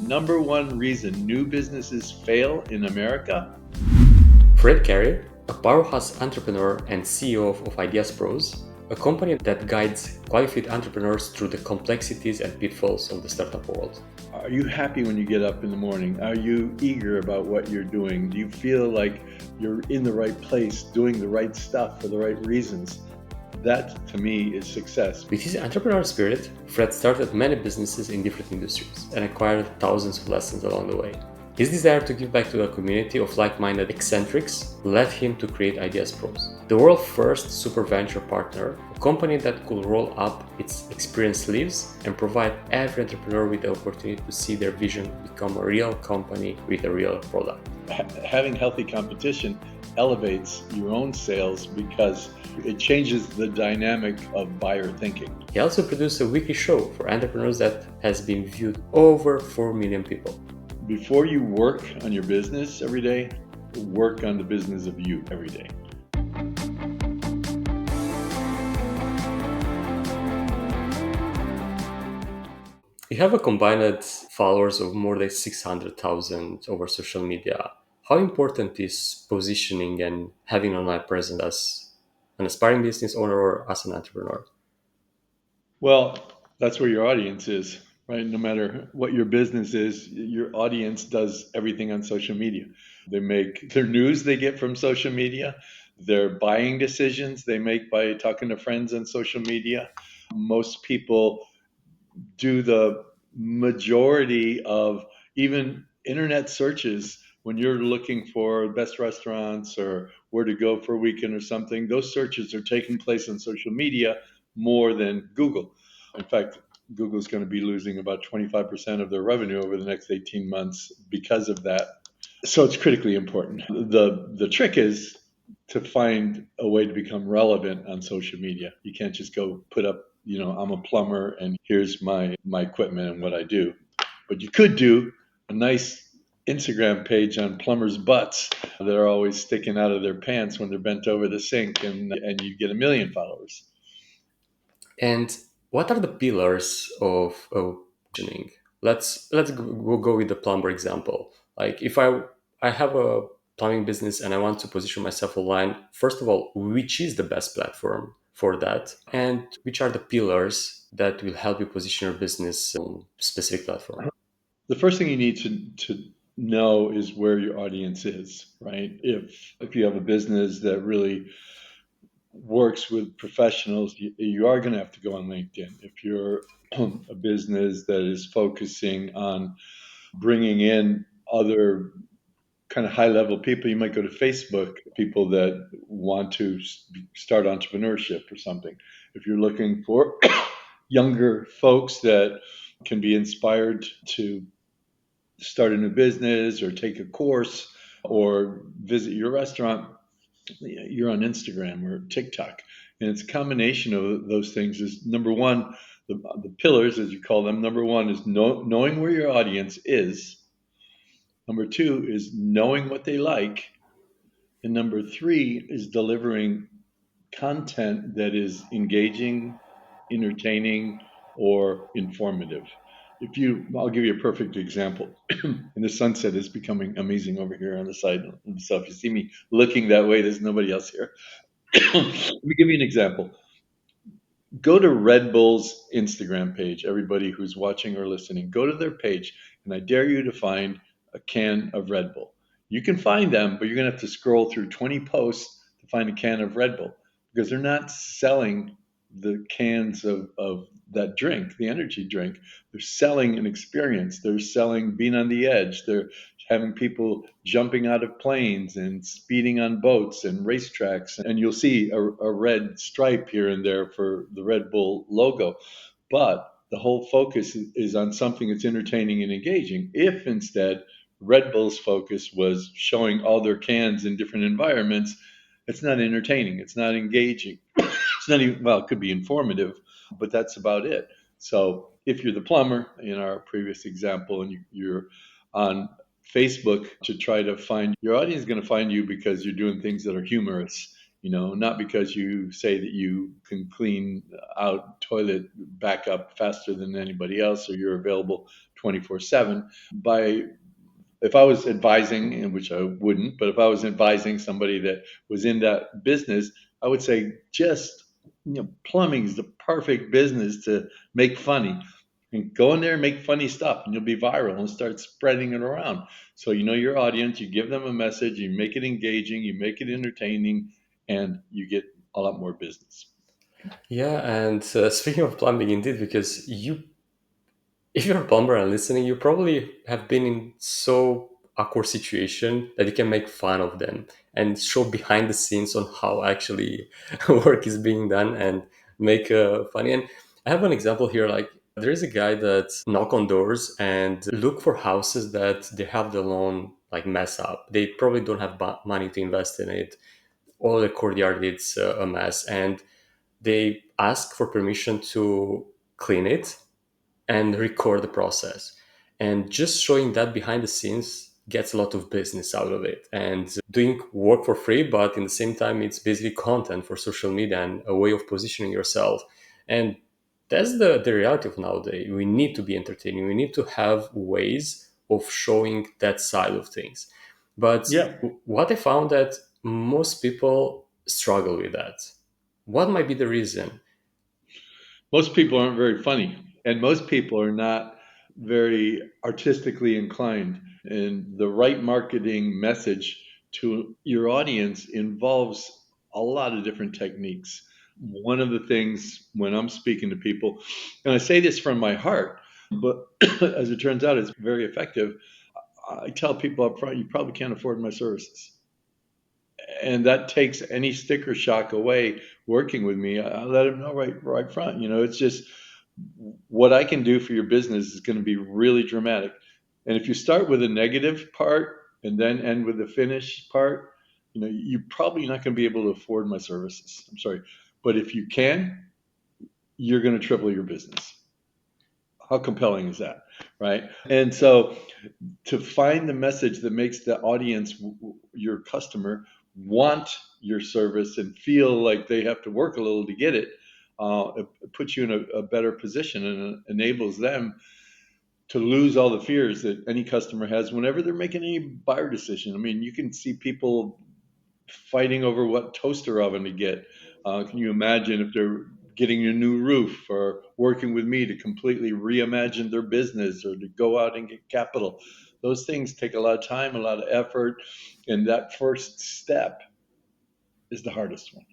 number one reason new businesses fail in America? Fred Cary, a powerhouse entrepreneur and CEO of IdeasPros, a company that guides qualified entrepreneurs through the complexities and pitfalls of the startup world. Are you happy when you get up in the morning? Are you eager about what you're doing? Do you feel like you're in the right place, doing the right stuff for the right reasons? That, to me, is success. With his entrepreneurial spirit, Fred started many businesses in different industries and acquired thousands of lessons along the way. His desire to give back to a community of like-minded eccentrics led him to create IdeasPros, the world's first super venture partner, a company that could roll up its experienced sleeves and provide every entrepreneur with the opportunity to see their vision become a real company with a real product. Having healthy competition elevates your own sales because it changes the dynamic of buyer thinking. He also produced a weekly show for entrepreneurs that has been viewed over 4 million people. Before you work on your business every day, work on the business of you every day. You have a combined followers of more than 600,000 over social media. How important is positioning and having an online presence as an aspiring business owner or as an entrepreneur? Well, that's where your audience is, right? No matter what your business is, your audience does everything on social media. They make their news they get from social media, their buying decisions they make by talking to friends on social media. Most people do the majority of even internet searches when you're looking for best restaurants or where to go for a weekend or something. Those searches are taking place on social media more than Google. In fact, Google's going to be losing about 25% of their revenue over the next 18 months because of that. So it's critically important. The trick is to find a way to become relevant on social media. You can't just go put up, I'm a plumber and here's my equipment and what I do. But you could do a nice Instagram page on plumbers' butts that are always sticking out of their pants when they're bent over the sink, and you get 1 million followers. And what are the pillars of positioning? Let's go with the plumber example. Like if I have a plumbing business and I want to position myself online, first of all, which is the best platform for that, and which are the pillars that will help you position your business on a specific platform? The first thing you need to know is where your audience is, right? If you have a business that really works with professionals, you are going to have to go on LinkedIn. If you're a business that is focusing on bringing in other kind of high level people, you might go to Facebook, people that want to start entrepreneurship or something. If you're looking for younger folks that can be inspired to start a new business or take a course or visit your restaurant, you're on Instagram or TikTok. And it's a combination of those things. Is number one, the pillars, as you call them. Number one is knowing where your audience is. Number two is knowing what they like. And number three is delivering content that is engaging, entertaining, or informative. I'll give you a perfect example. And the sunset is becoming amazing over here on the side. So if you see me looking that way, there's nobody else here. Let me give you an example. Go to Red Bull's Instagram page. Everybody who's watching or listening, go to their page, and I dare you to find a can of Red Bull. You can find them, but you're going to have to scroll through 20 posts to find a can of Red Bull because they're not selling the cans of that drink, the energy drink. They're selling an experience. They're selling being on the edge. They're having people jumping out of planes and speeding on boats and racetracks. And you'll see a red stripe here and there for the Red Bull logo. But the whole focus is on something that's entertaining and engaging. If instead Red Bull's focus was showing all their cans in different environments, it's not entertaining. It's not engaging. It's not even, well, it could be informative, but that's about it. So if you're the plumber in our previous example and you're on Facebook to try to find your audience, is going to find you because you're doing things that are humorous, not because you say that you can clean out toilet backup faster than anybody else or you're available 24/7. By If I was advising, and which I wouldn't, but if I was advising somebody that was in that business, I would say just, plumbing is the perfect business to make funny. And go in there and make funny stuff, and you'll be viral and start spreading it around. So you know your audience, you give them a message, you make it engaging, you make it entertaining, and you get a lot more business. Yeah, and speaking of plumbing, indeed, because if you're a plumber and listening, you probably have been in so awkward situation that you can make fun of them and show behind the scenes on how actually work is being done and make funny. And I have an example here. Like there is a guy that knock on doors and look for houses that they have the loan like mess up. They probably don't have money to invest in it. All the courtyard is a mess, and they ask for permission to clean it and record the process. And just showing that behind the scenes gets a lot of business out of it. And doing work for free, but in the same time, it's basically content for social media and a way of positioning yourself. And that's the reality of nowadays. We need to be entertaining. We need to have ways of showing that side of things. But Yeah. what I found that most people struggle with that. What might be the reason? Most people aren't very funny, and most people are not very artistically inclined. And the right marketing message to your audience involves a lot of different techniques. One of the things when I'm speaking to people, and I say this from my heart, but as it turns out, it's very effective. I tell people up front, you probably can't afford my services. And that takes any sticker shock away working with me. I let them know right front. It's just what I can do for your business is going to be really dramatic. And if you start with a negative part and then end with the finish part, you're probably not going to be able to afford my services. I'm sorry. But if you can, you're going to triple your business. How compelling is that? Right. And so to find the message that makes the audience, your customer, want your service and feel like they have to work a little to get it, it puts you in a better position and enables them to lose all the fears that any customer has whenever they're making any buyer decision. I mean, you can see people fighting over what toaster oven to get. Can you imagine if they're getting a new roof or working with me to completely reimagine their business or to go out and get capital? Those things take a lot of time, a lot of effort, and that first step is the hardest one.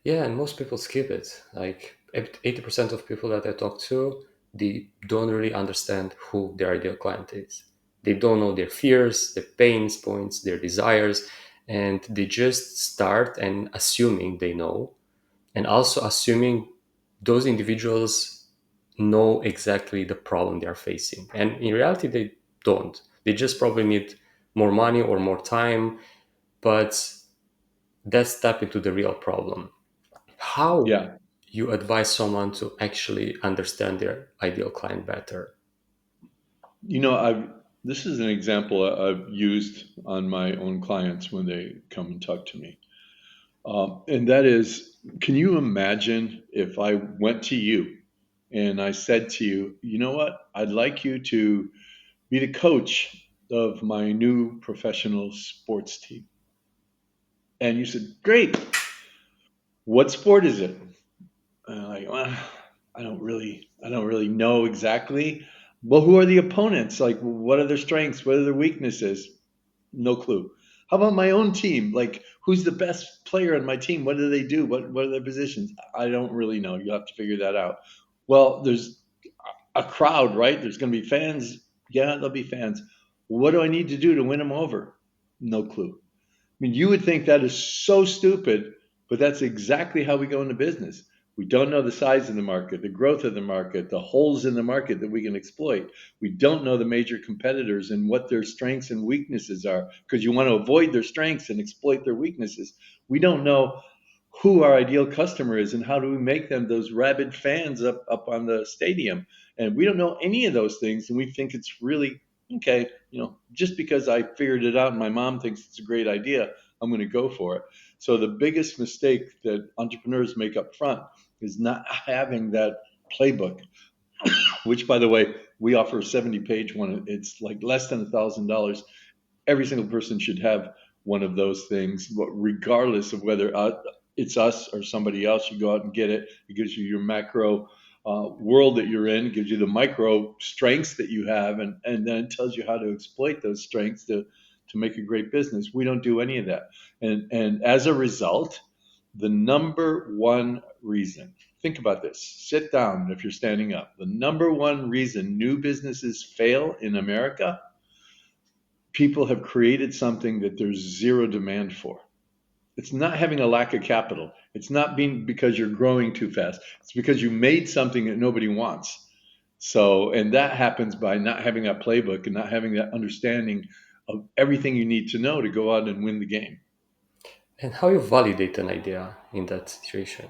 Yeah, and most people skip it. Like 80% of people that I talk to, they don't really understand who their ideal client is. They don't know their fears, their pains points, their desires, and they just start and assuming they know, and also assuming those individuals know exactly the problem they are facing. And in reality, they don't. They just probably need more money or more time, but that's tap into the real problem. How Yeah. you advise someone to actually understand their ideal client better? I've This is an example I've used on my own clients when they come and talk to me. And that is, can you imagine if I went to you and I said to you, you know what, I'd like you to be the coach of my new professional sports team. And you said, great, what sport is it? And I'm like, well, I don't really know exactly. Well, who are the opponents? Like, what are their strengths? What are their weaknesses? No clue. How about my own team? Like, who's the best player on my team? What do they do? What are their positions? I don't really know. You have to figure that out. Well, there's a crowd, right? There's going to be fans. Yeah, there'll be fans. What do I need to do to win them over? No clue. I mean, you would think that is so stupid, but that's exactly how we go into business. We don't know the size of the market, the growth of the market, the holes in the market that we can exploit. We don't know the major competitors and what their strengths and weaknesses are because you want to avoid their strengths and exploit their weaknesses. We don't know who our ideal customer is and how do we make them those rabid fans up on the stadium. And we don't know any of those things. And we think it's really okay, just because I figured it out and my mom thinks it's a great idea, I'm going to go for it. So the biggest mistake that entrepreneurs make up front is not having that playbook, which, by the way, we offer a 70-page one. It's like less than $1,000. Every single person should have one of those things, regardless of whether it's us or somebody else. You go out and get it. It gives you your macro world that you're in, gives you the micro strengths that you have, and then it tells you how to exploit those strengths to make a great business. We don't do any of that. And as a result, the number one reason, think about this, sit down if you're standing up. The number one reason new businesses fail in America, people have created something that there's zero demand for. It's not having a lack of capital. It's not being because you're growing too fast. It's because you made something that nobody wants. So, and that happens by not having that playbook and not having that understanding of everything you need to know to go out and win the game. And how you validate an idea in that situation?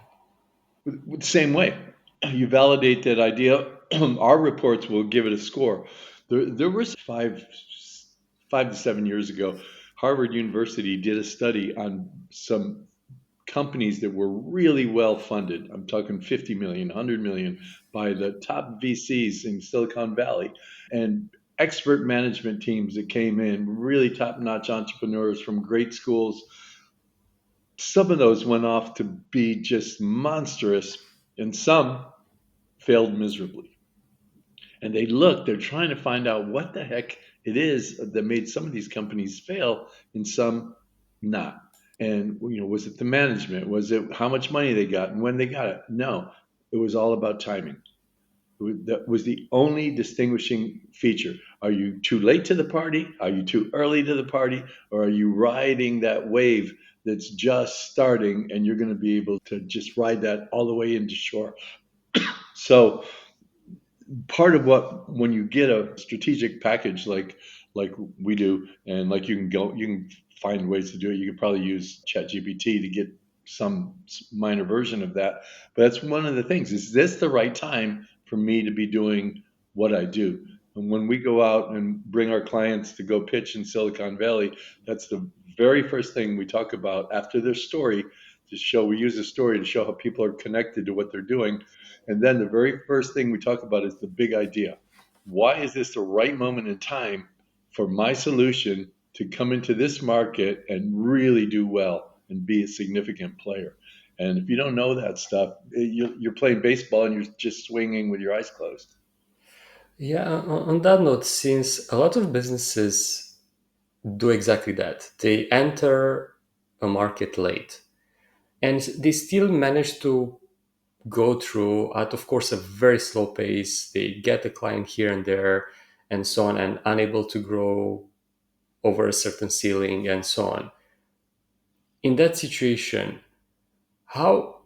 With the same way, you validate that idea. Our reports will give it a score. There was 5 to 7 years ago, Harvard University did a study on some companies that were really well funded. I'm talking 50 million, 100 million by the top VCs in Silicon Valley, and expert management teams that came in, really top-notch entrepreneurs from great schools. Some of those went off to be just monstrous, and some failed miserably. And they're trying to find out what the heck it is that made some of these companies fail and some not. And was it the management? Was it how much money they got and when they got it? No, it was all about timing. That was the only distinguishing feature. Are you too late to the party? Are you too early to the party? Or are you riding that wave that's just starting and you're going to be able to just ride that all the way into shore? So part of what, when you get a strategic package like we do, and like you can find ways to do it. You could probably use ChatGPT to get some minor version of that. But that's one of the things. Is this the right time for me to be doing what I do? And when we go out and bring our clients to go pitch in Silicon Valley, that's the very first thing we talk about after their story, we use a story to show how people are connected to what they're doing. And then the very first thing we talk about is the big idea. Why is this the right moment in time for my solution to come into this market and really do well and be a significant player? And if you don't know that stuff, you're playing baseball and you're just swinging with your eyes closed. Yeah, on that note, since a lot of businesses do exactly that, they enter a market late and they still manage to go through at, of course, a very slow pace. They get a client here and there and so on, and unable to grow over a certain ceiling and so on. In that situation, how,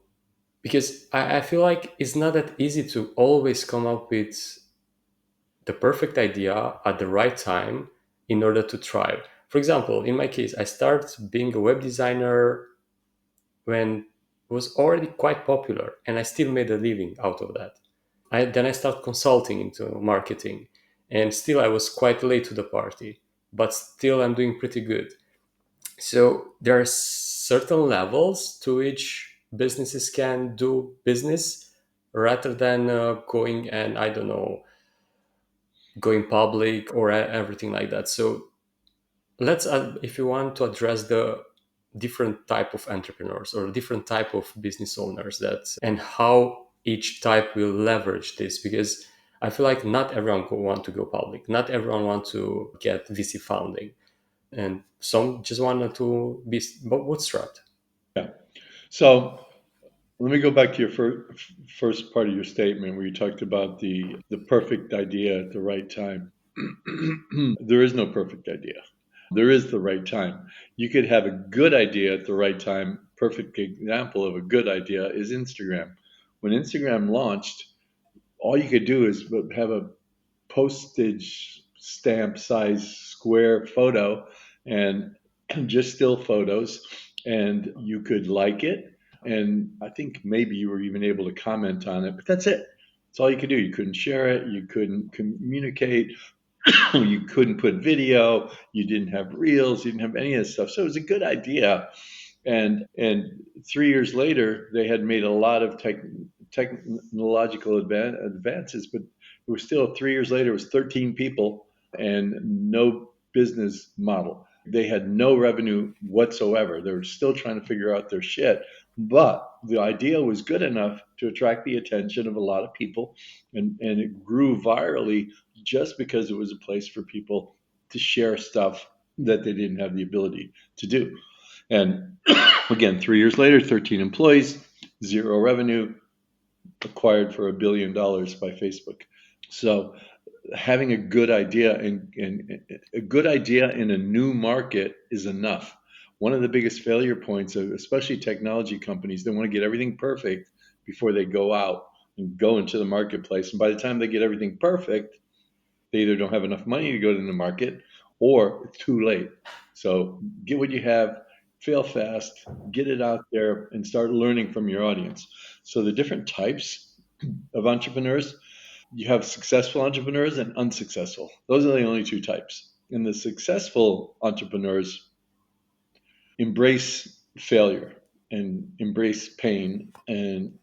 because I feel like it's not that easy to always come up with the perfect idea at the right time in order to thrive. For example, in my case, I started being a web designer when it was already quite popular, and I still made a living out of that. Then I started consulting into marketing, and still I was quite late to the party, but still I'm doing pretty good. So there are certain levels to which businesses can do business rather than going and, I don't know, going public or everything like that. So let's if you want to address the different type of entrepreneurs or different type of business owners, that and how each type will leverage this, because I feel like not everyone want to go public, not everyone want to get VC funding, and some just wanted to be bootstrapped. Yeah. So let me go back to your first part of your statement where you talked about the perfect idea at the right time. There is no perfect idea. There is the right time. You could have a good idea at the right time. Perfect example of a good idea is Instagram. When Instagram launched, all you could do is have a postage stamp size square photo and just still photos, and you could like it. And I think maybe you were even able to comment on it, but that's it. That's all you could do. You couldn't share it. You couldn't communicate. You couldn't put video. You didn't have reels. You didn't have any of this stuff. So it was a good idea. And 3 years later, they had made a lot of technological advances, but It was still 3 years later, it was 13 people and no business model. They had no revenue whatsoever. They were still trying to figure out their shit. But the idea was good enough to attract the attention of a lot of people, and it grew virally just because it was a place for people to share stuff that they didn't have the ability to do. And again, 3 years later, 13 employees, zero revenue, acquired for $1 billion by Facebook. So having a good idea and a good idea in a new market is enough. One of the biggest failure points of especially technology companies, they want to get everything perfect before they go out and go into the marketplace. And by the time they get everything perfect, they either don't have enough money to go to the market or it's too late. So get what you have, fail fast, get it out there, and start learning from your audience. So the different types of entrepreneurs, you have successful entrepreneurs and unsuccessful. Those are the only two types. And the successful entrepreneurs embrace failure and embrace pain and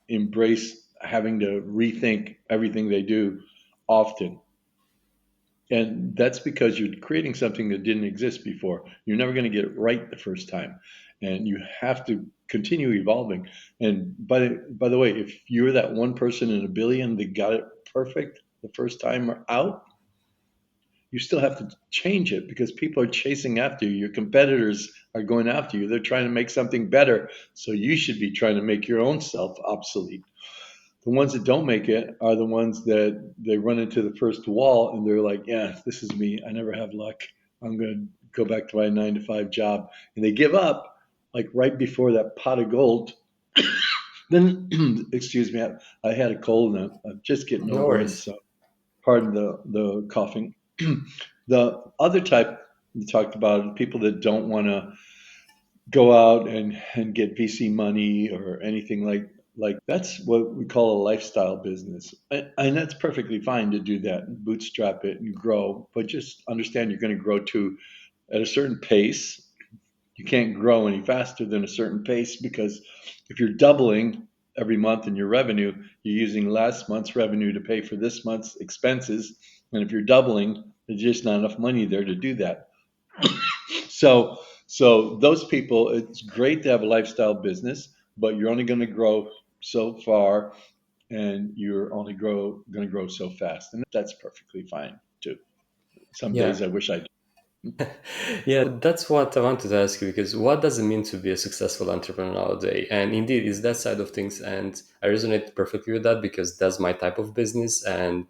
embrace having to rethink everything they do often. And that's because you're creating something that didn't exist before. You're never going to get it right the first time. And you have to continue evolving. And by the way, if you're that one person in a billion that got it perfect the first time out, you still have to change it because people are chasing after you. Your competitors are going after you. They're trying to make something better. So you should be trying to make your own self obsolete. The ones that don't make it are the ones that they run into the first wall and they're like, yeah, this is me. I never have luck. I'm going to go back to my 9 to 5 job. And they give up like right before that pot of gold. Then, excuse me, I had a cold and I'm just getting No over it. worries. So pardon the coughing. The other type you talked about, people that don't want to go out and get VC money or anything like that's what we call a lifestyle business. And that's perfectly fine to do that and bootstrap it and grow, but just understand you're going to grow to at a certain pace. You can't grow any faster than a certain pace because if you're doubling every month in your revenue, you're using last month's revenue to pay for this month's expenses. And if you're doubling, there's just not enough money there to do that. So, so those people, it's great to have a lifestyle business, but you're only going to grow so far, and you're only going to grow so fast, and that's perfectly fine too. Some Yeah. days I wish I did. Yeah, that's what I wanted to ask you because what does it mean to be a successful entrepreneur nowadays? And indeed, is that side of things, and I resonate perfectly with that because that's my type of business and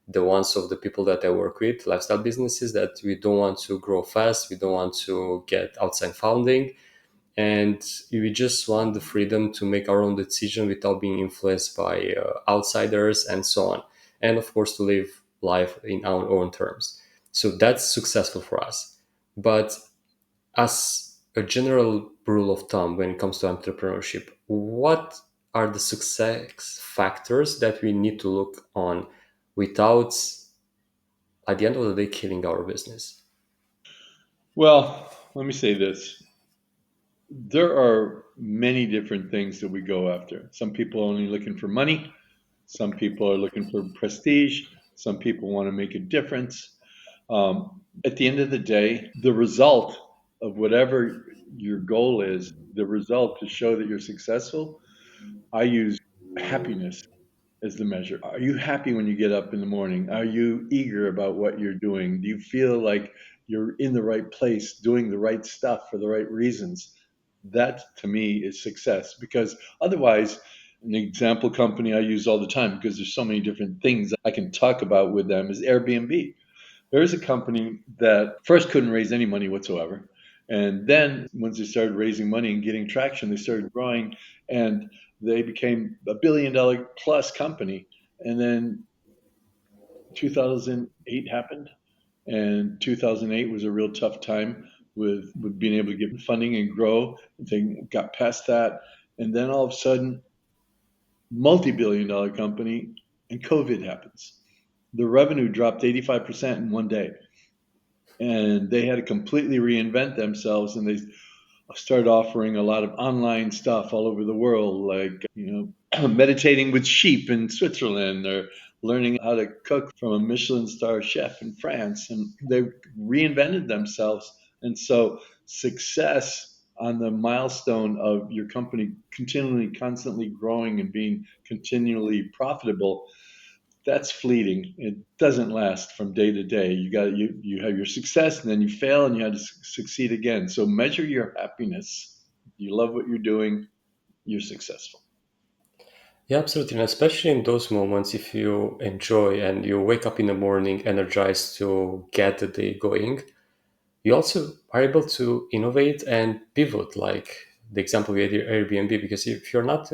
the ones of the people that I work with, lifestyle businesses that we don't want to grow fast, we don't want to get outside funding, and we just want the freedom to make our own decision without being influenced by outsiders and so on, and of course to live life in our own terms. So that's successful for us. But as a general rule of thumb when it comes to entrepreneurship, what are the success factors that we need to look on without at the end of the day killing our business? Well, let me say this: there are many different things that we go after. Some people are only looking for money. Some people are looking for prestige. Some people want to make a difference. At the end of the day, the result of whatever your goal is, the result to show that you're successful, I use happiness as the measure. Are you happy when you get up in the morning? Are you eager about what you're doing? Do you feel like you're in the right place, doing the right stuff for the right reasons? That to me is success because otherwise, an example company I use all the time because there's so many different things I can talk about with them is Airbnb. There is a company that first couldn't raise any money whatsoever. And then once they started raising money and getting traction, they started growing and they became a $1 billion plus company. And then 2008 happened, and 2008 was a real tough time with being able to get funding and grow. They got past that. And then all of a sudden, multi-billion-dollar company, and COVID happens. The revenue dropped 85% in one day, and they had to completely reinvent themselves. And they started offering a lot of online stuff all over the world, like meditating with sheep in Switzerland, or learning how to cook from a Michelin star chef in France, and they reinvented themselves. And so success on the milestone of your company continually, constantly growing and being continually profitable, that's fleeting. It doesn't last from day to day. You have your success and then you fail and you have to succeed again. So measure your happiness. You love what you're doing, you're successful. Yeah, absolutely. And especially in those moments, if you enjoy and you wake up in the morning energized to get the day going, you also are able to innovate and pivot, like the example we had here, Airbnb, because if you're not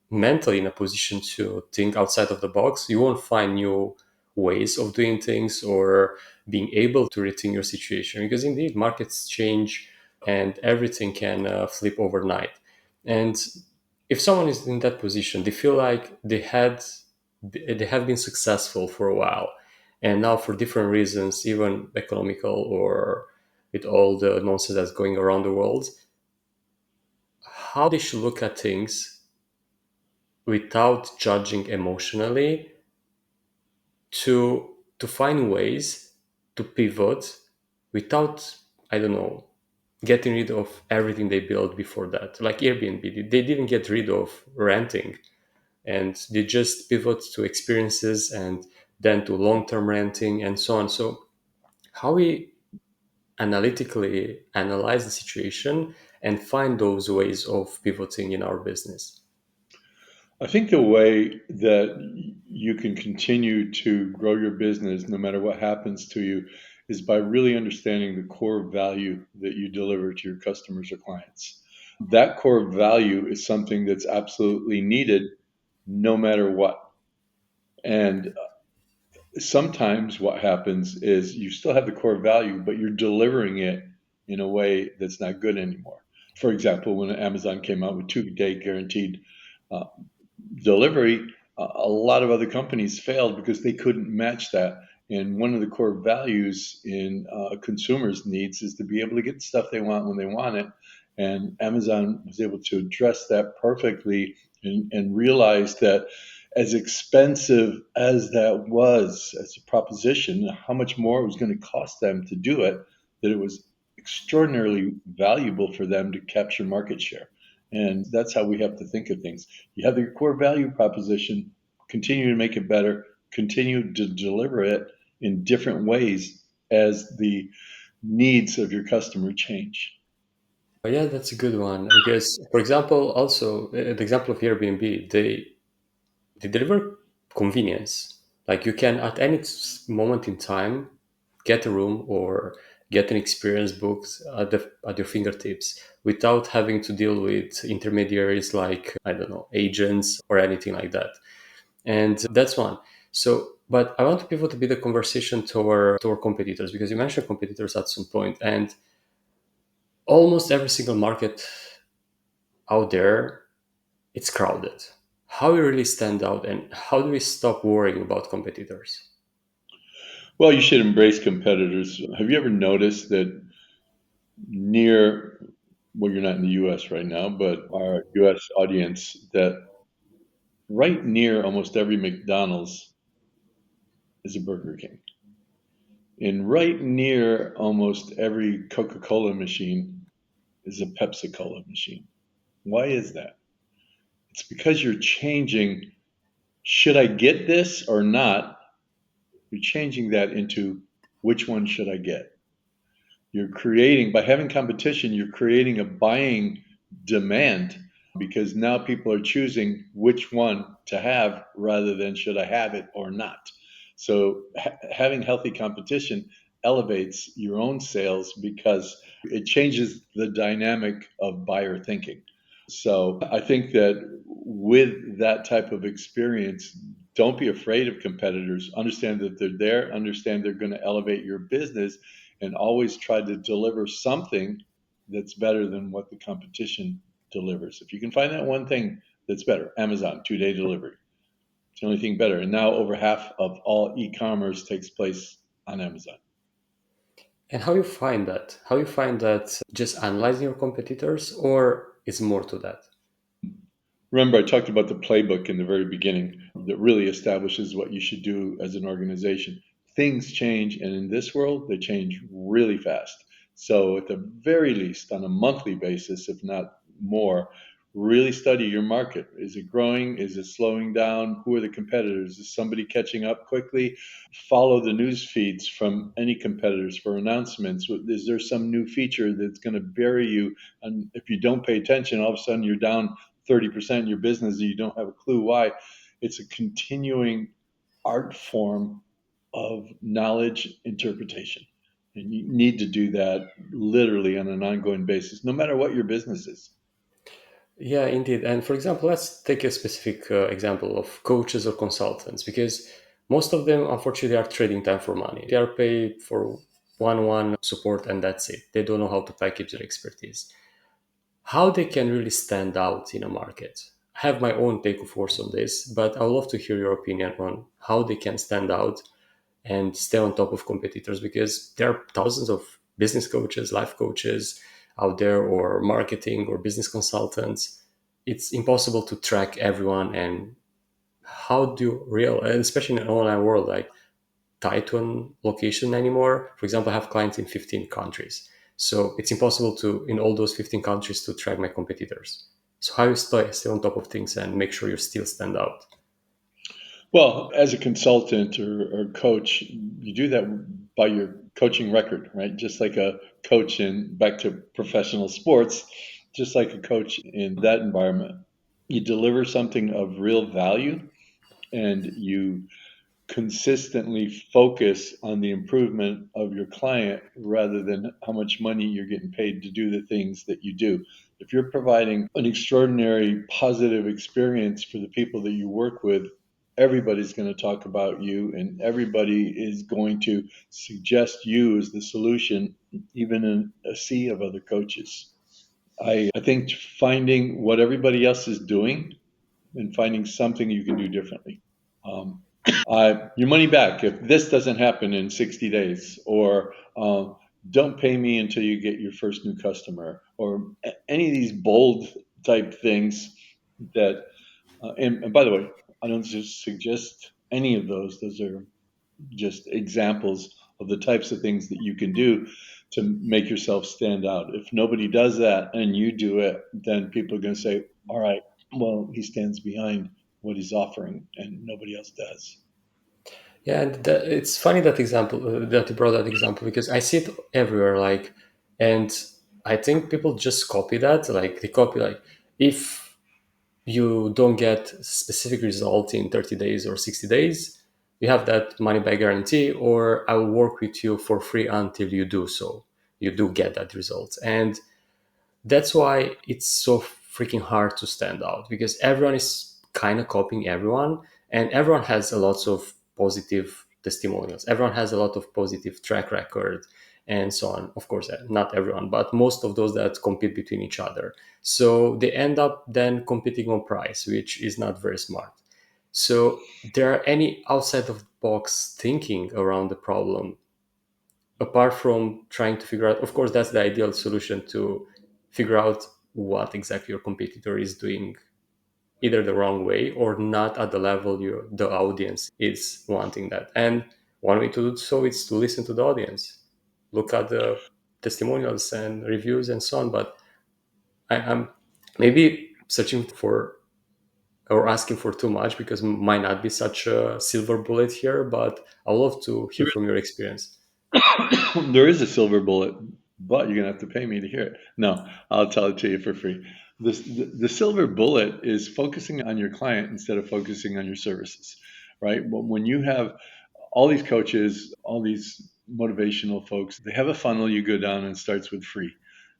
mentally in a position to think outside of the box, you won't find new ways of doing things or being able to rethink your situation, because indeed markets change and everything can flip overnight. And if someone is in that position, they feel like they have been successful for a while, and now for different reasons, even economical or with all the nonsense that's going around the world, how they should look at things without judging emotionally, to find ways to pivot without, I don't know, getting rid of everything they built before that. Like Airbnb, they didn't get rid of renting, and they just pivot to experiences and then to long-term renting and so on. So how we analytically analyze the situation and find those ways of pivoting in our business. I think the way that you can continue to grow your business no matter what happens to you is by really understanding the core value that you deliver to your customers or clients. That core value is something that's absolutely needed no matter what. And sometimes what happens is you still have the core value, but you're delivering it in a way that's not good anymore. For example, when Amazon came out with 2-day guaranteed uh, delivery, a lot of other companies failed because they couldn't match that. And one of the core values in consumers' needs is to be able to get the stuff they want when they want it. And Amazon was able to address that perfectly and realize that as expensive as that was as a proposition, how much more it was going to cost them to do it, that it was extraordinarily valuable for them to capture market share. And that's how we have to think of things. You have your core value proposition, continue to make it better, continue to deliver it in different ways as the needs of your customer change. Yeah, that's a good one because, for example, also the example of Airbnb, they deliver convenience. Like you can at any moment in time get a room or get an experience booked at your fingertips without having to deal with intermediaries like, I don't know, agents or anything like that. And that's one. So, but I want to pivot a bit the conversation to our competitors, because you mentioned competitors at some point, and almost every single market out there, it's crowded. How we really stand out, and how do we stop worrying about competitors? Well, you should embrace competitors. Have you ever noticed that near, well, you're not in the US right now, but our US audience, that right near almost every McDonald's is a Burger King. And right near almost every Coca Cola machine is a Pepsi Cola machine. Why is that? It's because you're changing, should I get this or not? You're changing that into which one should I get? You're creating, by having competition, you're creating a buying demand because now people are choosing which one to have rather than should I have it or not. So having healthy competition elevates your own sales because it changes the dynamic of buyer thinking. So I think that with that type of experience, don't be afraid of competitors. Understand that they're there, understand they're going to elevate your business, and always try to deliver something that's better than what the competition delivers. If you can find that one thing that's better, Amazon, 2-day delivery. It's the only thing better. And now over half of all e-commerce takes place on Amazon. And how you find that? How you find that just analyzing your competitors, or is more to that? Remember, I talked about the playbook in the very beginning that really establishes what you should do as an organization. Things change, and in this world, they change really fast. So, at the very least, on a monthly basis, if not more, really study your market. Is it growing? Is it slowing down? Who are the competitors? Is somebody catching up quickly? Follow the news feeds from any competitors for announcements. Is there some new feature that's going to bury you? And if you don't pay attention, all of a sudden you're down 30% of your business and you don't have a clue why. It's a continuing art form of knowledge interpretation. And you need to do that literally on an ongoing basis, no matter what your business is. Yeah, indeed. And for example, let's take a specific example of coaches or consultants, because most of them, unfortunately, are trading time for money. They are paid for one-on-one support, and that's it. They don't know how to package their expertise. How they can really stand out in a market? I have my own take, of course, on this, but I'd love to hear your opinion on how they can stand out and stay on top of competitors, because there are thousands of business coaches, life coaches out there, or marketing or business consultants. It's impossible to track everyone. And how do you real, and especially in an online world, like tied to a location anymore. For example, I have clients in 15 countries. So it's impossible to, in all those 15 countries, to track my competitors. So how you stay on top of things and make sure you still stand out? Well, as a consultant or coach, you do that by your coaching record, right? Just like a coach in back to professional sports, just like a coach in that environment. You deliver something of real value and you consistently focus on the improvement of your client rather than how much money you're getting paid to do the things that you do. If you're providing an extraordinary positive experience for the people that you work with, everybody's going to talk about you and everybody is going to suggest you as the solution, even in a sea of other coaches. I think finding what everybody else is doing and finding something you can do differently. Um, your money back if this doesn't happen in 60 days, or don't pay me until you get your first new customer, or any of these bold type things that, and by the way, I don't just suggest any of those. Those are just examples of the types of things that you can do to make yourself stand out. If nobody does that and you do it, then people are going to say, all right, well, he stands behind what he's offering and nobody else does. Yeah, and it's funny that example, that you brought that example, because I see it everywhere. Like, and I think people just copy that. Like they copy, like, if you don't get specific result in 30 days or 60 days, you have that money back guarantee, or I will work with you for free until you do so. You do get that result. And that's why it's so freaking hard to stand out, because everyone is kind of copying everyone, and everyone has a lot of positive testimonials. Everyone has a lot of positive track record and so on. Of course, not everyone, but most of those that compete between each other. So they end up then competing on price, which is not very smart. So there are any outside of the box thinking around the problem, apart from trying to figure out, of course that's the ideal solution, to figure out what exactly your competitor is doing either the wrong way or not at the level the audience is wanting that. And one way to do so is to listen to the audience, look at the testimonials and reviews and so on. But I'm maybe searching for or asking for too much, because might not be such a silver bullet here, but I would love to hear from your experience. There is a silver bullet, but you're gonna have to pay me to hear it. No, I'll tell it to you for free. The silver bullet is focusing on your client instead of focusing on your services, right? When you have all these coaches, all these motivational folks, they have a funnel you go down and it starts with free.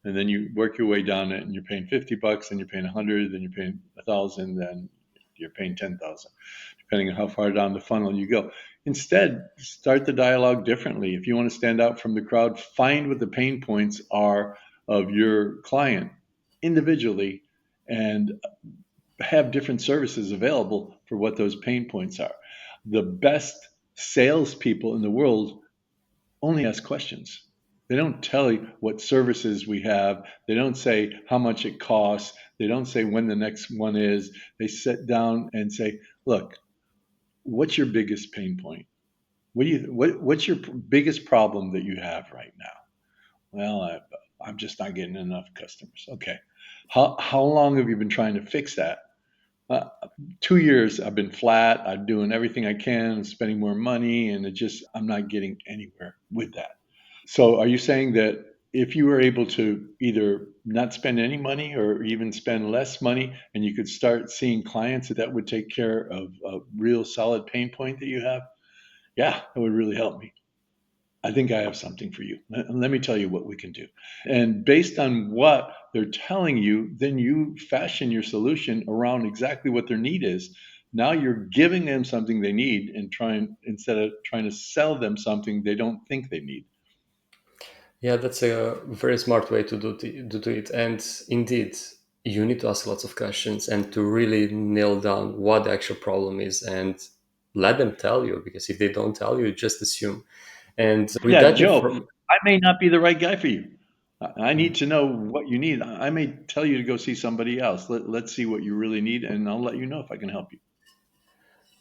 And then you work your way down it and you're paying 50 bucks, then you're paying 100, then you're paying 1,000, then you're paying 10,000, depending on how far down the funnel you go. Instead, start the dialogue differently. If you want to stand out from the crowd, find what the pain points are of your client individually and have different services available for what those pain points are. The best salespeople in the world only ask questions. They don't tell you what services we have. They don't say how much it costs. They don't say when the next one is. They sit down and say, look, what's your biggest pain point? What's your biggest problem that you have right now? Well, I'm just not getting enough customers. Okay. How long have you been trying to fix that? Uh, 2 years I've been flat. I'm doing everything I can, spending more money, and I'm not getting anywhere with that. So are you saying that if you were able to either not spend any money or even spend less money and you could start seeing clients that would take care of a real solid pain point that you have? Yeah, that would really help me. I think I have something for you. Let me tell you what we can do. And based on what they're telling you, then you fashion your solution around exactly what their need is. Now you're giving them something they need and trying instead of trying to sell them something they don't think they need. Yeah, that's a very smart way to do it. And indeed, you need to ask lots of questions and to really nail down what the actual problem is and let them tell you. Because if they don't tell you, just assume. And with Yeah, that Joe, inform, I may not be the right guy for you. I need Mhm. to know what you need. I may tell you to go see somebody else. Let's see what you really need, and I'll let you know if I can help you.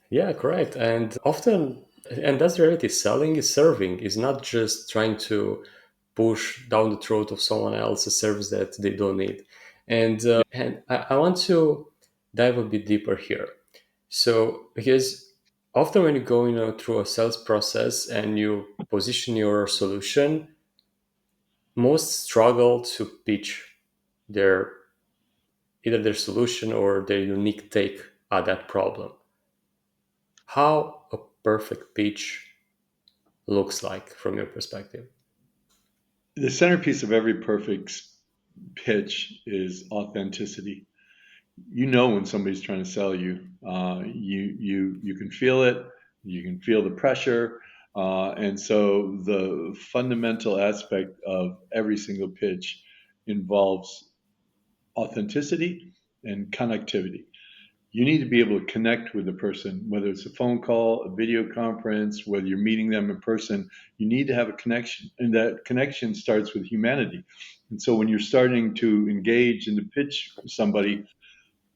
Yeah, correct. And often, and that's the reality. Selling is serving. Is not just trying to push down the throat of someone else a service that they don't need. And I want to dive a bit deeper here. So, because often when you go, through a sales process and you position your solution, most struggle to pitch their either their solution or their unique take at that problem. How a perfect pitch looks like from your perspective. The centerpiece of every perfect pitch is authenticity. You know when somebody's trying to sell you. You can feel it. You can feel the pressure. And so the fundamental aspect of every single pitch involves authenticity and connectivity. You need to be able to connect with the person, whether it's a phone call, a video conference, whether you're meeting them in person. You need to have a connection, and that connection starts with humanity. And so when you're starting to engage and to pitch somebody,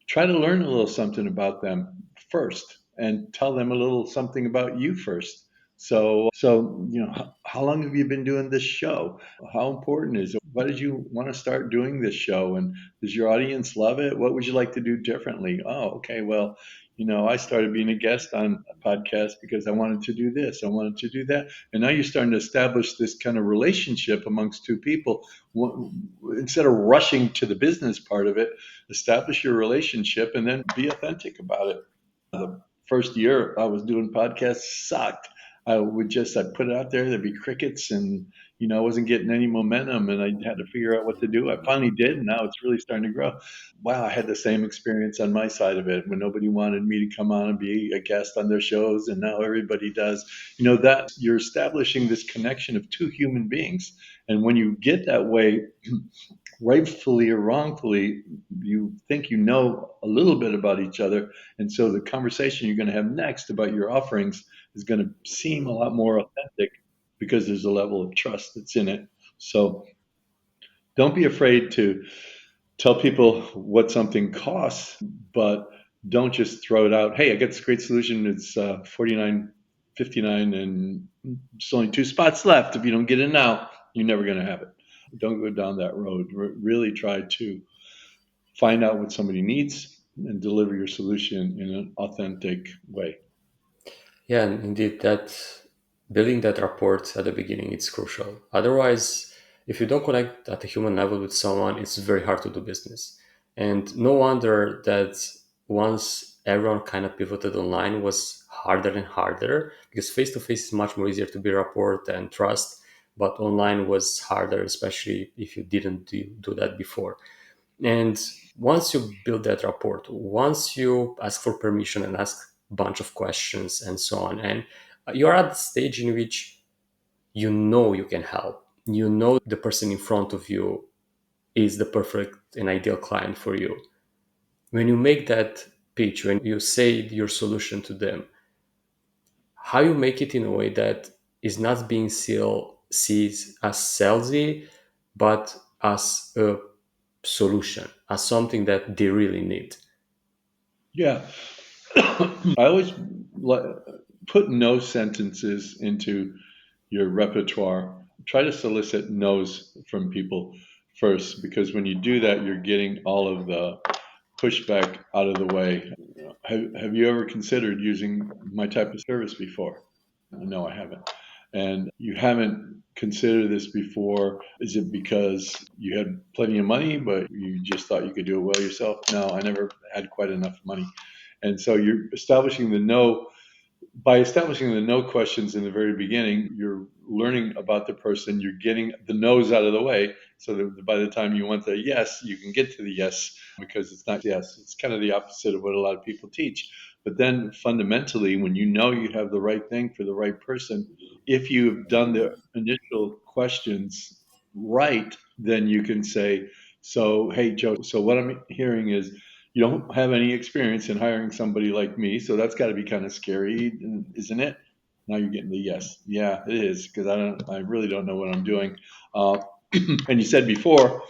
try to learn a little something about them first and tell them a little something about you first. So how long have you been doing this show? How important is it? Why did you want to start doing this show? And does your audience love it? What would you like to do differently? Oh, okay. Well, I started being a guest on a podcast because I wanted to do this, I wanted to do that. And now you're starting to establish this kind of relationship amongst two people. Instead of rushing to the business part of it, establish your relationship and then be authentic about it. The first year I was doing podcasts sucked. I'd put it out there, there'd be crickets, and I wasn't getting any momentum, and I had to figure out what to do. I finally did, and now it's really starting to grow. Wow, I had the same experience on my side of it when nobody wanted me to come on and be a guest on their shows, and now everybody does. That you're establishing this connection of two human beings, and when you get that way, rightfully or wrongfully, you think you know a little bit about each other. And so the conversation you're going to have next about your offerings is going to seem a lot more authentic because there's a level of trust that's in it. So don't be afraid to tell people what something costs, but don't just throw it out. Hey, I got this great solution. It's 49.59 and there's only two spots left. If you don't get it now, you're never going to have it. Don't go down that road. Really try to find out what somebody needs and deliver your solution in an authentic way. Yeah, and indeed, that building that rapport at the beginning is crucial. Otherwise, if you don't connect at a human level with someone, it's very hard to do business. And no wonder that once everyone kind of pivoted online was harder and harder because face to face is much more easier to build rapport and trust, but online was harder, especially if you didn't do that before. And once you build that rapport, once you ask for permission and ask a bunch of questions and so on, and you're at the stage in which you know you can help, you know the person in front of you is the perfect and ideal client for you. When you make that pitch, when you say your solution to them, how you make it in a way that is not being sees as salesy, but as a solution, as something that they really need. Yeah. I always li- put no sentences into your repertoire. Try to solicit no's from people first, because when you do that, you're getting all of the pushback out of the way. Have you ever considered using my type of service before? No, I haven't. And you haven't considered this before. Is it because you had plenty of money, but you just thought you could do it well yourself? No, I never had quite enough money. And so you're establishing the no. By establishing the no questions in the very beginning, you're learning about the person, you're getting the no's out of the way, so that by the time you want the yes, you can get to the yes, because it's not yes. It's kind of the opposite of what a lot of people teach. But then fundamentally, when you know you have the right thing for the right person, if you've done the initial questions right, then you can say, so, hey, Joe, so what I'm hearing is you don't have any experience in hiring somebody like me, so that's got to be kind of scary, isn't it? Now you're getting the yes. Yeah, it is, because I really don't know what I'm doing. Uh, and you said before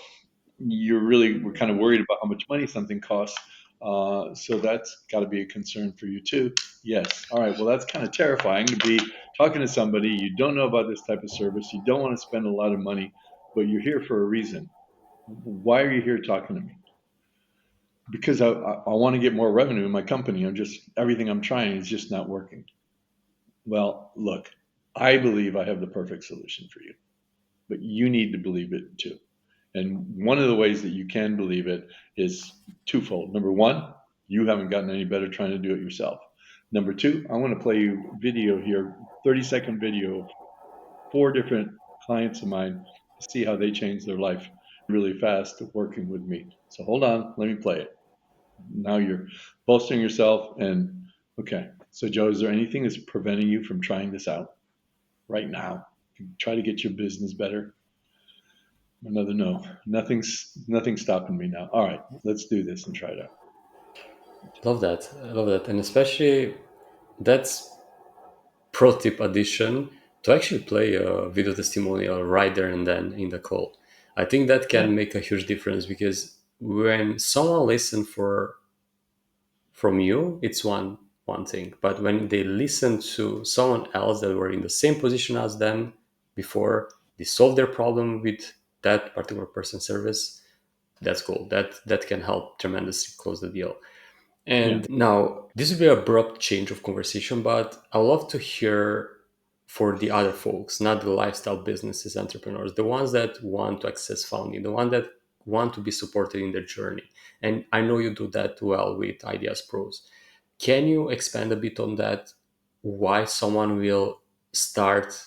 you really were kind of worried about how much money something costs. So that's got to be a concern for you too. Yes. All right. Well, that's kind of terrifying to be talking to somebody you don't know about this type of service. You don't want to spend a lot of money, but you're here for a reason. Why are you here talking to me? Because I want to get more revenue in my company. Everything I'm trying is just not working. Well, look, I believe I have the perfect solution for you, but you need to believe it too. And one of the ways that you can believe it is twofold. Number one, you haven't gotten any better trying to do it yourself. Number two, I want to play you video here, 30-second video of four different clients of mine to see how they changed their life really fast working with me. So hold on, let me play it. Now you're bolstering yourself. And okay, so Joe, is there anything that's preventing you from trying this out right now? Try to get your business better. Another no. Nothing's stopping me now. All right, let's do this and try it out. Love that. I love that. And especially that's pro tip addition to actually play a video testimonial right there and then in the call. I think that Yeah, can make a huge difference because when someone listens for from you, it's one thing. But when they listen to someone else that were in the same position as them before, they solve their problem with that particular person's service. That's cool. That can help tremendously close the deal. yeah, And now this will be an abrupt change of conversation, but I would love to hear for the other folks, not the lifestyle businesses entrepreneurs, the ones that want to access funding, the ones that want to be supported in their journey. And I know you do that well with Ideas Pros. Can you expand a bit on that? Why someone will start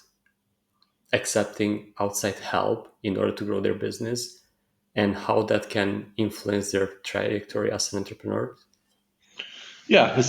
accepting outside help in order to grow their business and how that can influence their trajectory as an entrepreneur? yeah.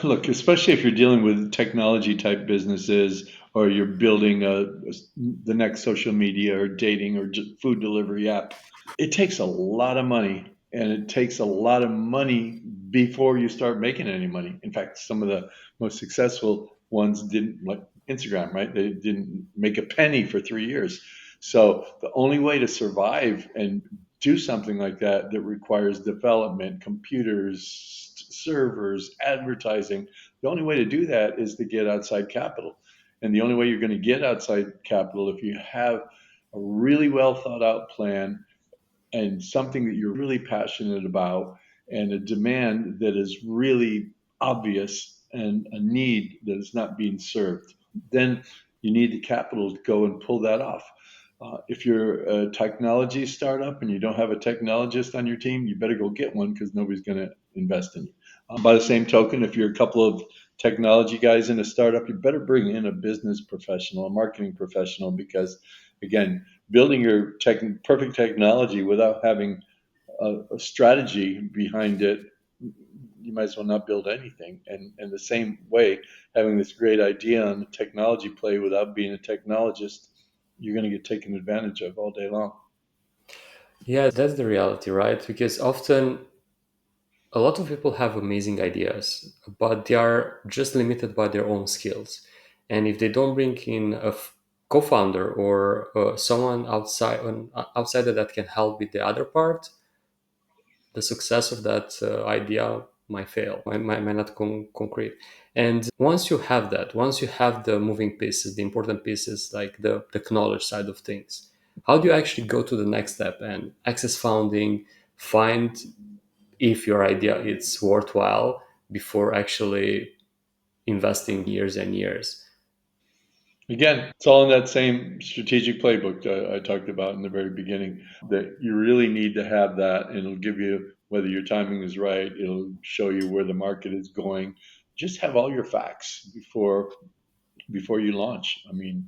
Look, especially if you're dealing with technology type businesses, or you're building the next social media or dating or food delivery app. It takes a lot of money, and it takes a lot of money before you start making any money. In fact, some of the most successful ones didn't, like Instagram, right? They didn't make a penny for 3 years. So the only way to survive and do something like that requires development, computers, servers, advertising. The only way to do that is to get outside capital. And the only way you're going to get outside capital, if you have a really well thought out plan and something that you're really passionate about, and a demand that is really obvious, and a need that is not being served, then you need the capital to go and pull that off. If you're a technology startup and you don't have a technologist on your team, you better go get one, because nobody's going to invest in you. By the same token, if you're a couple of technology guys in a startup, you better bring in a business professional, a marketing professional, because again, building your perfect technology without having a strategy behind it, you might as well not build anything. And the same way, having this great idea on the technology play without being a technologist, you're going to get taken advantage of all day long. Yeah, that's the reality, right? Because often a lot of people have amazing ideas, but they are just limited by their own skills. And if they don't bring in co-founder or someone outside that can help with the other part, the success of that idea might fail, might not concrete. And once you have that, once you have the moving pieces, the important pieces, like the knowledge side of things, how do you actually go to the next step and access funding, find if your idea is worthwhile before actually investing years and years? Again, it's all in that same strategic playbook I talked about in the very beginning, that you really need to have that, and it'll give you whether your timing is right, it'll show you where the market is going. Just have all your facts before you launch. I mean,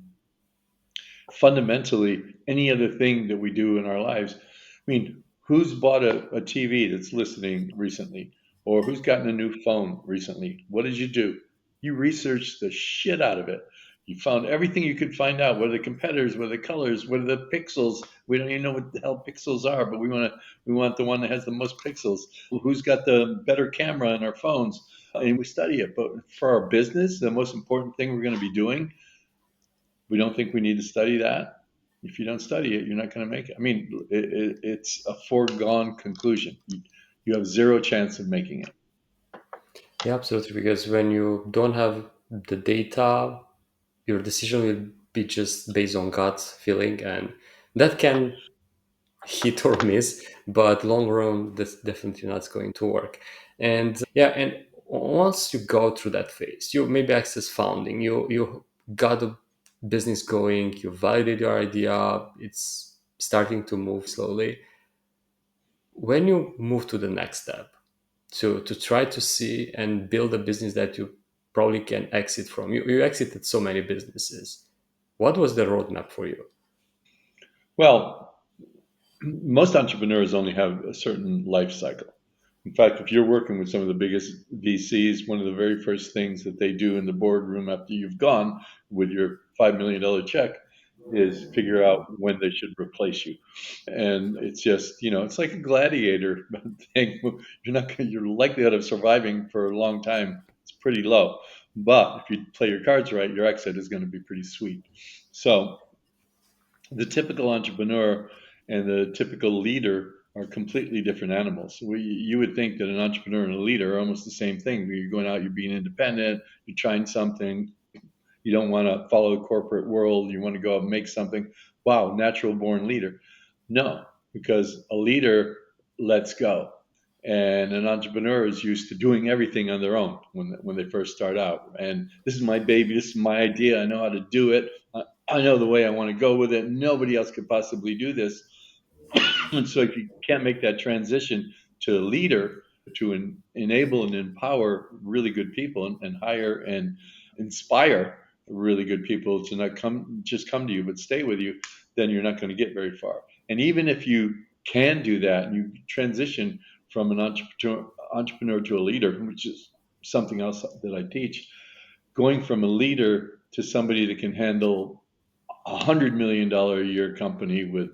fundamentally, any other thing that we do in our lives. I mean, who's bought a TV that's listening recently? Or who's gotten a new phone recently? What did you do? You researched the shit out of it. You found everything you could find out. What are the competitors? What are the colors? What are the pixels? We don't even know what the hell pixels are, but we want the one that has the most pixels. Who's got the better camera in our phones? And we study it. But for our business, the most important thing we're going to be doing, we don't think we need to study that. If you don't study it, you're not going to make it. I mean, it's a foregone conclusion. You have zero chance of making it. Yeah, absolutely. Because when you don't have the data, your decision will be just based on gut feeling, and that can hit or miss, but long run, that's definitely not going to work. And yeah, and once you go through that phase, you maybe access funding, you got a business going, you validate your idea, it's starting to move slowly. When you move to the next step, to try to see and build a business that you probably can exit from, you exited so many businesses. What was the roadmap for you? Well, most entrepreneurs only have a certain life cycle. In fact, if you're working with some of the biggest VCs, one of the very first things that they do in the boardroom after you've gone with your $5 million check is figure out when they should replace you. And it's just, it's like a gladiator thing. Your likelihood of surviving for a long time is pretty low. But if you play your cards right, your exit is going to be pretty sweet. So the typical entrepreneur and the typical leader are completely different animals. You would think that an entrepreneur and a leader are almost the same thing. You're going out, you're being independent, you're trying something, you don't want to follow the corporate world. You want to go out and make something. Wow, natural born leader. No, because a leader lets go. And an entrepreneur is used to doing everything on their own when they first start out. And this is my baby. This is my idea. I know how to do it. I know the way I want to go with it. Nobody else could possibly do this. And so if you can't make that transition to a leader, to enable and empower really good people, and hire and inspire really good people to not come to you, but stay with you, then you're not going to get very far. And even if you can do that and you transition from an entrepreneur to a leader, which is something else that I teach, going from a leader to somebody that can handle $100 million a year company with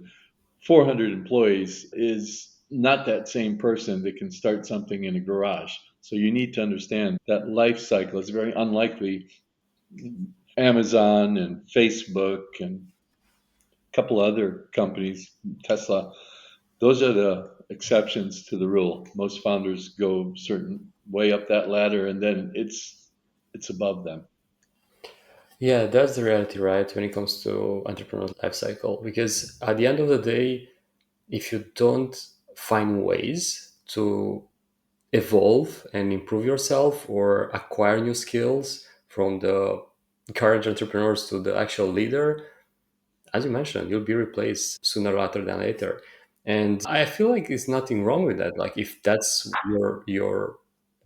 400 employees is not that same person that can start something in a garage. So you need to understand that life cycle is very unlikely. Amazon and Facebook and a couple other companies, Tesla, those are the exceptions to the rule. Most founders go certain way up that ladder, and then it's above them. Yeah, that's the reality, right? When it comes to entrepreneurial life cycle, because at the end of the day, if you don't find ways to evolve and improve yourself or acquire new skills from the current entrepreneurs to the actual leader, as you mentioned, you'll be replaced sooner rather than later. And I feel like there's nothing wrong with that. Like if that's your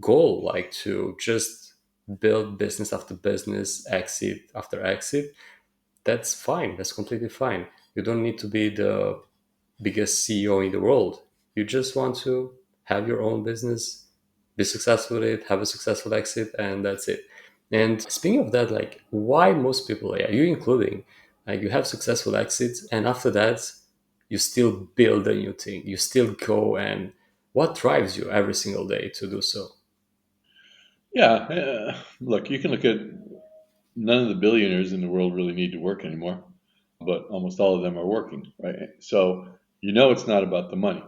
goal, like to just build business after business, exit after exit, that's fine. That's completely fine. You don't need to be the biggest CEO in the world. You just want to have your own business, be successful with it, have a successful exit, and that's it. And speaking of that, like why most people, yeah, you including, like you have successful exits, and after that, you still build a new thing. You still go, and what drives you every single day to do so? Yeah, look, you can look at none of the billionaires in the world really need to work anymore. but almost all of them are working, right? So it's not about the money.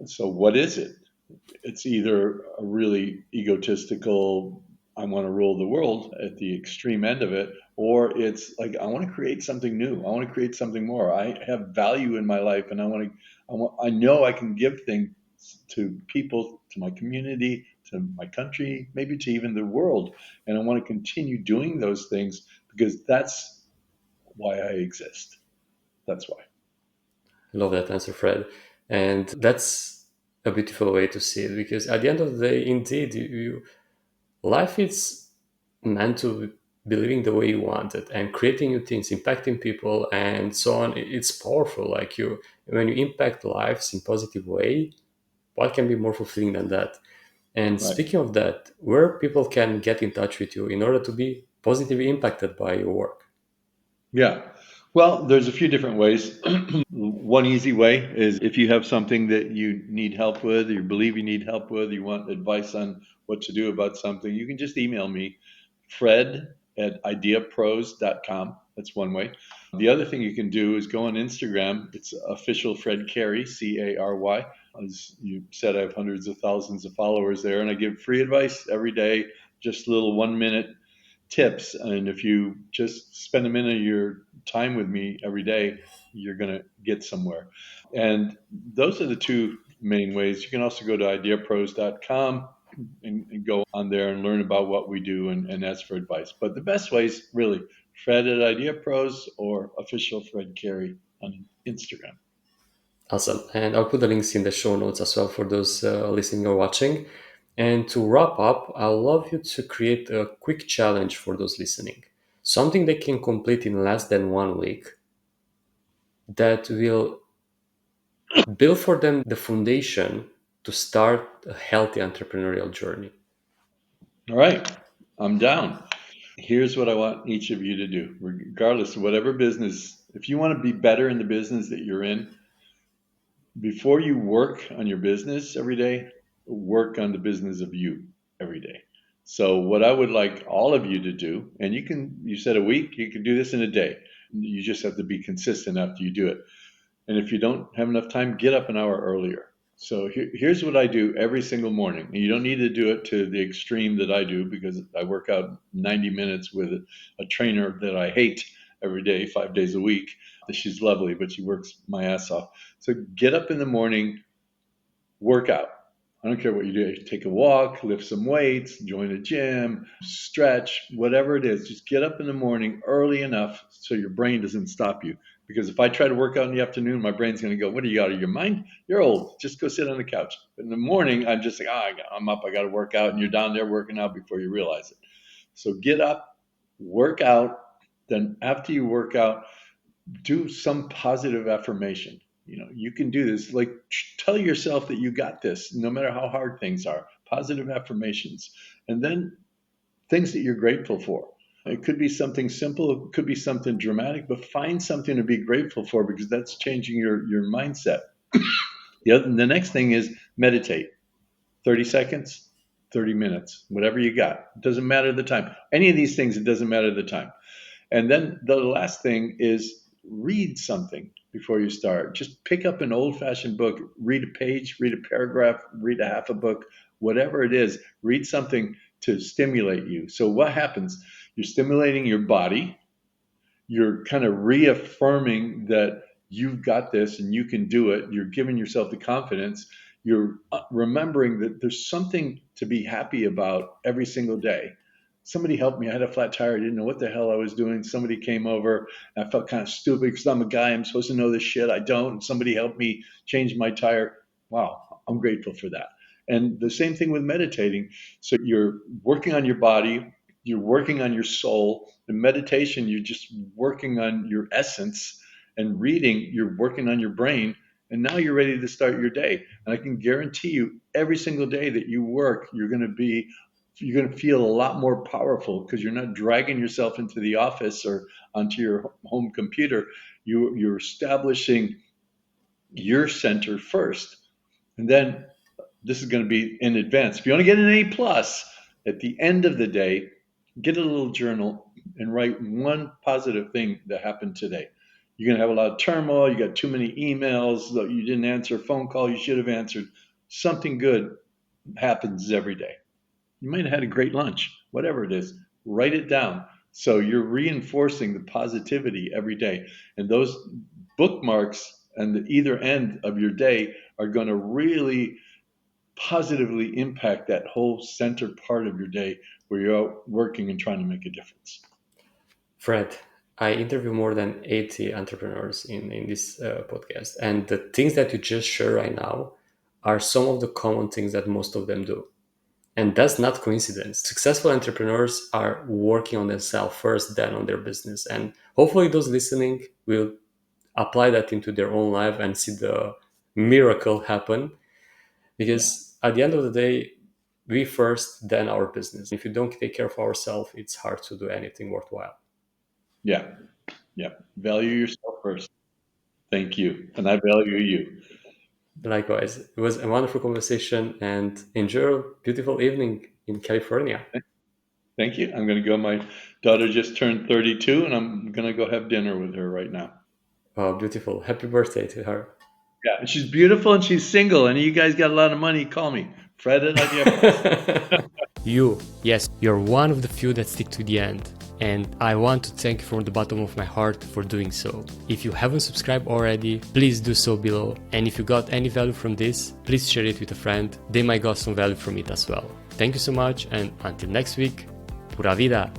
So what is it? It's either a really egotistical, I want to rule the world at the extreme end of it, or it's like I want to create something new. I want to create something more. I have value in my life, and I know I can give things to people, to my community, to my country, maybe to even the world, and I want to continue doing those things because that's why I exist. That's why. I love that answer, Fred. And that's a beautiful way to see it, because at the end of the day, indeed, life is meant to be living the way you want it and creating new things, impacting people, and so on. It's powerful. Like when you impact lives in positive way, what can be more fulfilling than that? And Right. speaking of that, where people can get in touch with you in order to be positively impacted by your work? Yeah. Well, there's a few different ways. One easy way is if you have something that you need help with, or you believe you need help with, you want advice on what to do about something, you can just email me, fred@ideapros.com. That's one way. The other thing you can do is go on Instagram. It's official Fred Cary, Cary. As you said, I have hundreds of thousands of followers there, and I give free advice every day, just little 1 minute tips. And if you just spend a minute of your time with me every day, you're going to get somewhere. And those are the two main ways. You can also go to ideapros.com and go on there and learn about what we do and ask for advice. But the best way is really Fred at IdeaPros or official Fred Cary on Instagram. Awesome. And I'll put the links in the show notes as well for those listening or watching. And to wrap up, I'd love you to create a quick challenge for those listening. Something they can complete in less than 1 week that will build for them the foundation to start a healthy entrepreneurial journey. All right, I'm down. Here's what I want each of you to do, regardless of whatever business. If you want to be better in the business that you're in, before you work on your business every day, work on the business of you every day. So, what I would like all of you to do, and you said a week, you can do this in a day. You just have to be consistent after you do it. And if you don't have enough time, get up an hour earlier. So here's what I do every single morning. And you don't need to do it to the extreme that I do because I work out 90 minutes with a trainer that I hate every day, 5 days a week. She's lovely, but she works my ass off. So get up in the morning, work out. I don't care what you do. Take a walk, lift some weights, join a gym, stretch, whatever it is. Just get up in the morning early enough so your brain doesn't stop you. Because if I try to work out in the afternoon, my brain's going to go, "What are you out of your mind? You're old. Just go sit on the couch." But in the morning, I'm just like, I'm up. I got to work out. And you're down there working out before you realize it. So get up, work out. Then after you work out, do some positive affirmation. You can do this. Like, tell yourself that you got this, no matter how hard things are. Positive affirmations. And then things that you're grateful for. It could be something simple, it could be something dramatic, but find something to be grateful for because that's changing your mindset. The next thing is meditate. 30 seconds, 30 minutes, whatever you got. It doesn't matter the time. Any of these things, it doesn't matter the time. And then the last thing is read something before you start. Just pick up an old fashioned book, read a page, read a paragraph, read a half a book, whatever it is, read something to stimulate you. So, what happens? You're stimulating your body, you're kind of reaffirming that you've got this and you can do it. You're giving yourself the confidence. You're remembering that there's something to be happy about every single day. Somebody helped me. I had a flat tire. I didn't know what the hell I was doing. Somebody came over. And I felt kind of stupid because I'm a guy. I'm supposed to know this shit. I don't. And somebody helped me change my tire. Wow, I'm grateful for that. And the same thing with meditating. So you're working on your body, you're working on your soul. In meditation, you're just working on your essence. And reading, you're working on your brain. And now you're ready to start your day. And I can guarantee you, every single day that you work, you're going to feel a lot more powerful because you're not dragging yourself into the office or onto your home computer. You're establishing your center first. And then this is going to be in advance. If you want to get an A plus at the end of the day, get a little journal and write one positive thing that happened today. You're going to have a lot of turmoil. You got too many emails. You didn't answer a phone call you should have answered. Something good happens every day. You might have had a great lunch, whatever it is. Write it down. So you're reinforcing the positivity every day. And those bookmarks and the either end of your day are going to really positively impact that whole center part of your day where you're out working and trying to make a difference. Fred, I interview more than 80 entrepreneurs in this podcast. And the things that you just share right now are some of the common things that most of them do. And that's not coincidence. Successful entrepreneurs are working on themselves first, then on their business. And hopefully those listening will apply that into their own life and see the miracle happen. Because at the end of the day, we first, then our business. If you don't take care of ourselves, it's hard to do anything worthwhile. Yeah. Yeah. Value yourself first. Thank you. And I value you. Likewise, it was a wonderful conversation and enjoy a beautiful evening in California. Thank you. I'm going to go. My daughter just turned 32 and I'm going to go have dinner with her right now. Oh, beautiful. Happy birthday to her. Yeah. She's beautiful and she's single. And you guys got a lot of money. Call me. Fred at IdeasPros. Yes, you're one of the few that stick to the end. And I want to thank you from the bottom of my heart for doing so. If you haven't subscribed already, please do so below. And if you got any value from this, please share it with a friend. They might got some value from it as well. Thank you so much, and until next week, pura vida!